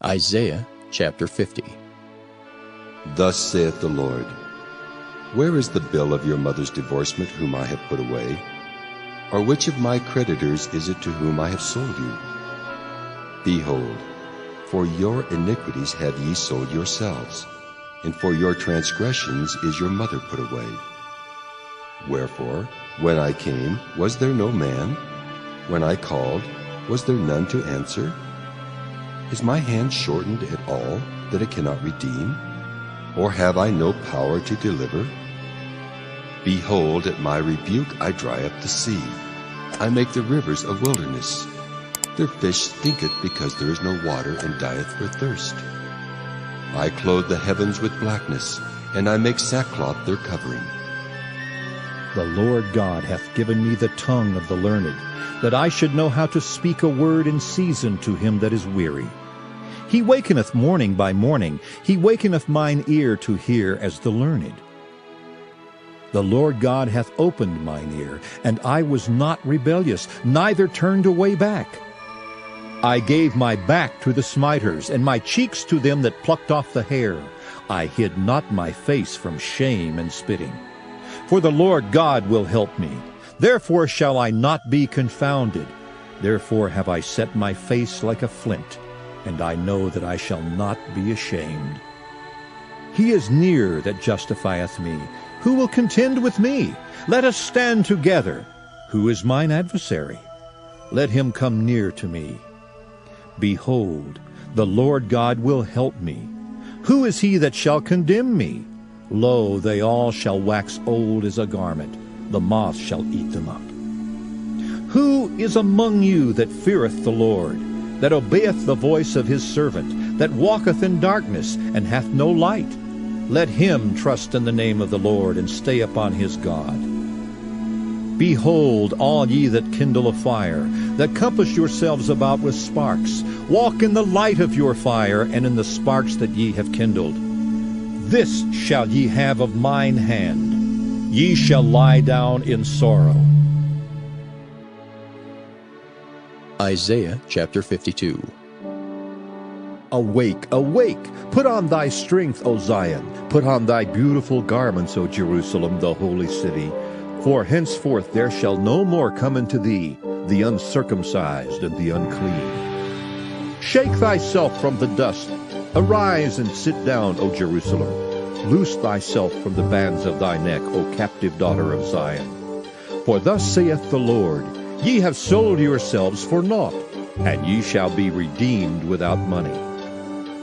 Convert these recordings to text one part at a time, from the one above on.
Isaiah chapter 50. Thus saith the Lord, where is the bill of your mother's divorcement whom I have put away? Or which of my creditors is it to whom I have sold you? Behold, for your iniquities have ye sold yourselves, and for your transgressions is your mother put away. Wherefore, when I came, was there no man? When I called, was there none to answer? Is my hand shortened at all, that it cannot redeem? Or have I no power to deliver? Behold, at my rebuke I dry up the sea. I make the rivers a wilderness. Their fish stinketh because there is no water, and dieth for thirst. I clothe the heavens with blackness, and I make sackcloth their covering. The Lord God hath given me the tongue of the learned, that I should know how to speak a word in season to him that is weary. He wakeneth morning by morning, he wakeneth mine ear to hear as the learned. The Lord God hath opened mine ear, and I was not rebellious, neither turned away back. I gave my back to the smiters, and my cheeks to them that plucked off the hair. I hid not my face from shame and spitting. For the Lord God will help me. Therefore shall I not be confounded. Therefore have I set my face like a flint, and I know that I shall not be ashamed. He is near that justifieth me. Who will contend with me? Let us stand together. Who is mine adversary? Let him come near to me. Behold, the Lord God will help me. Who is he that shall condemn me? Lo, they all shall wax old as a garment. The moth shall eat them up. Who is among you that feareth the Lord, that obeyeth the voice of his servant, that walketh in darkness, and hath no light? Let him trust in the name of the Lord, and stay upon his God. Behold, all ye that kindle a fire, that compass yourselves about with sparks, walk in the light of your fire, and in the sparks that ye have kindled. This shall ye have of mine hand. Ye shall lie down in sorrow. Isaiah chapter 52. Awake, awake! Put on thy strength, O Zion! Put on thy beautiful garments, O Jerusalem, the holy city. For henceforth there shall no more come unto thee the uncircumcised and the unclean. Shake thyself from the dust. Arise and sit down, O Jerusalem. Loose thyself from the bands of thy neck, O captive daughter of Zion. For thus saith the Lord, Ye have sold yourselves for naught, and ye shall be redeemed without money.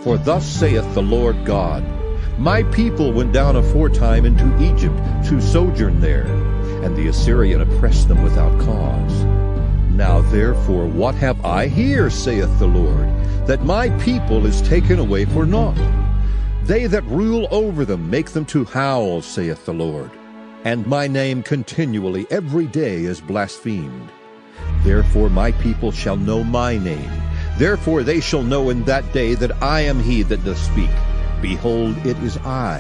For thus saith the Lord God, My people went down aforetime into Egypt to sojourn there, and the Assyrian oppressed them without cause. Now therefore what have I here, saith the Lord, that my people is taken away for naught? They that rule over them make them to howl, saith the Lord, and my name continually every day is blasphemed. Therefore my people shall know my name. Therefore they shall know in that day that I am he that doth speak. Behold, it is I.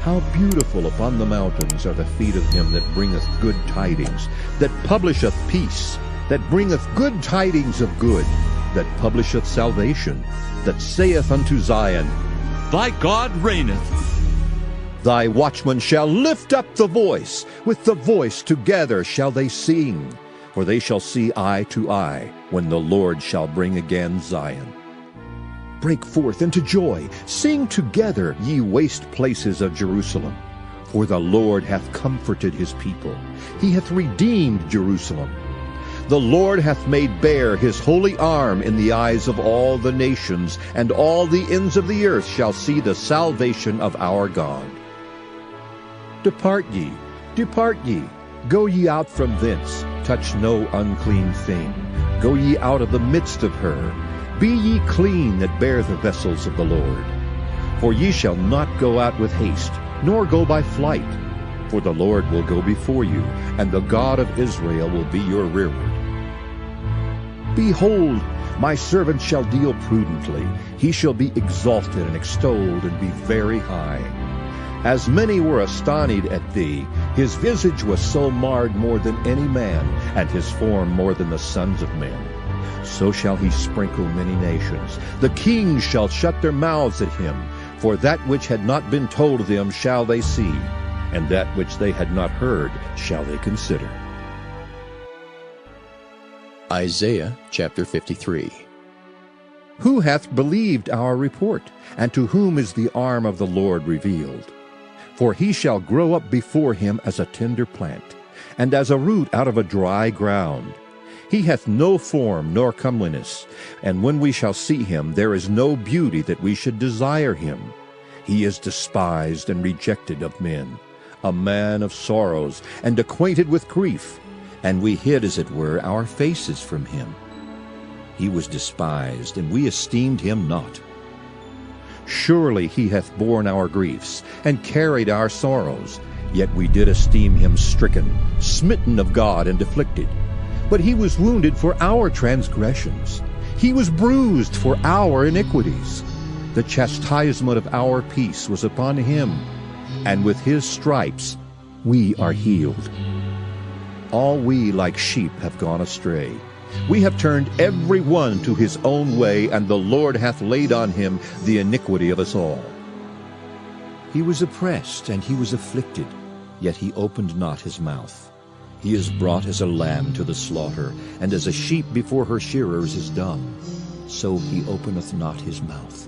How beautiful upon the mountains are the feet of him that bringeth good tidings, that publisheth peace, that bringeth good tidings of good, that publisheth salvation, that saith unto Zion, Thy God reigneth. Thy watchmen shall lift up the voice, with the voice together shall they sing. For they shall see eye to eye, when the Lord shall bring again Zion. Break forth into joy, sing together, ye waste places of Jerusalem. For the Lord hath comforted his people, he hath redeemed Jerusalem. The Lord hath made bare his holy arm in the eyes of all the nations, and all the ends of the earth shall see the salvation of our God. Depart ye, go ye out from thence, touch no unclean thing. Go ye out of the midst of her. Be ye clean that bear the vessels of the Lord. For ye shall not go out with haste, nor go by flight. For the Lord will go before you, and the God of Israel will be your rearward. Behold, my servant shall deal prudently. He shall be exalted and extolled, and be very high. As many were astonied at thee, his visage was so marred more than any man, and his form more than the sons of men. So shall he sprinkle many nations. The kings shall shut their mouths at him, for that which had not been told them shall they see, and that which they had not heard shall they consider. Isaiah chapter 53. Who hath believed our report, and to whom is the arm of the Lord revealed? For he shall grow up before him as a tender plant, and as a root out of a dry ground. He hath no form nor comeliness, and when we shall see him, there is no beauty that we should desire him. He is despised and rejected of men, a man of sorrows, and acquainted with grief, and we hid, as it were, our faces from him. He was despised, and we esteemed him not. Surely he hath borne our griefs, and carried our sorrows, yet we did esteem him stricken, smitten of God, and afflicted. But he was wounded for our transgressions. He was bruised for our iniquities. The chastisement of our peace was upon him, and with his stripes we are healed. All we like sheep have gone astray. We have turned every one to his own way, and the Lord hath laid on him the iniquity of us all. He was oppressed, and he was afflicted, yet he opened not his mouth. He is brought as a lamb to the slaughter, and as a sheep before her shearers is dumb, so he openeth not his mouth.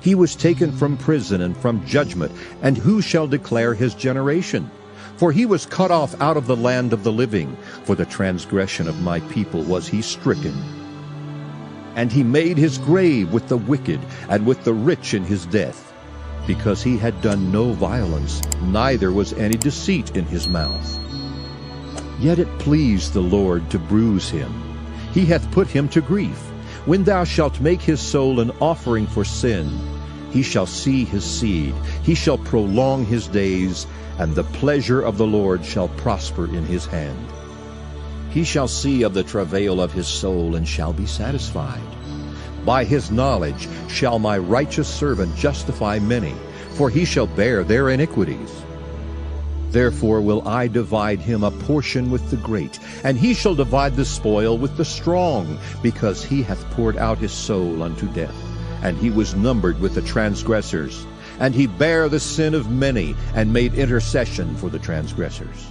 He was taken from prison and from judgment, and who shall declare his generation? For he was cut off out of the land of the living. For the transgression of my people was he stricken. And he made his grave with the wicked, and with the rich in his death, because he had done no violence, neither was any deceit in his mouth. Yet it pleased the Lord to bruise him. He hath put him to grief. When thou shalt make his soul an offering for sin, he shall see his seed, he shall prolong his days, and the pleasure of the Lord shall prosper in his hand. He shall see of the travail of his soul, and shall be satisfied. By his knowledge shall my righteous servant justify many, for he shall bear their iniquities. Therefore will I divide him a portion with the great, and he shall divide the spoil with the strong, because he hath poured out his soul unto death, and he was numbered with the transgressors. And he bare the sin of many, and made intercession for the transgressors.